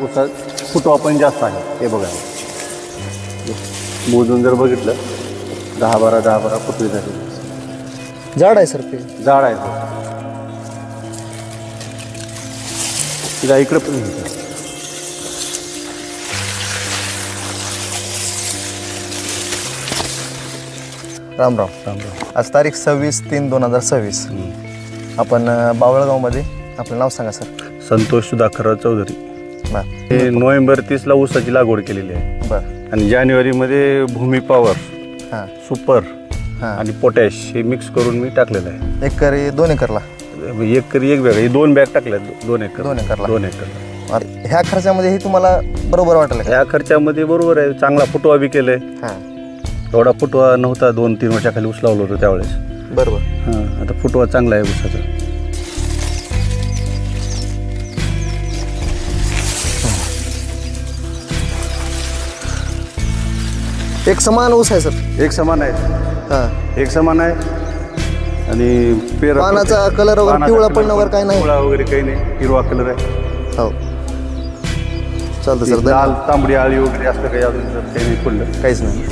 ऊसा फुटवा पण जास्त आहे. हे बघा मोजून जर बघितलं 10-12 फुटवे झाले. झाड आहे सर ते. झाड आहे तिला इकडं पण घ्यायचं. राम राम. राम राम. आज तारीख 26/3/2026. आपण बावळगावमध्ये. आपलं नाव सांगा सर. संतोष सुधाकरराव चौधरी. बरं हे नोव्हेंबर 30ला ऊसाची लागवड केलेली आहे. बरं. आणि जानेवारीमध्ये भूमी पॉवर, हां सुपर हां. आणि पोटॅश हे मिक्स करून मी टाकलेलं आहे. एकरी 2 एकरला. एकरी एक बॅग, हे 2 बॅग टाकल्या. 2 एकर. 2 एकरला. 2 एकर. ह्या खर्चामध्ये हे तुम्हाला बरोबर वाटलं का? ह्या खर्चामध्ये बरोबर आहे. चांगला फुटवा बी केलाय. हां एवढा फुटवा नव्हता 2-3 वर्षाखाली ऊस लावलं होतं त्यावेळेस. बरोबर. हां आता फुटवा चांगला आहे ऊसाचा. एक समान ऊस आहे सर. एक समान आहे. हां. एक समान आहे. आणि पानाचा कलर वगैरे पिवळा पडणं वगैरे काय नाही. पिवळा वगैरे काही नाही. हिरवा कलर आहे. हो चालतं सर. लाल तांबडी आळी वगैरे असं काही अजून काही नाही पडलं. काहीच नाही.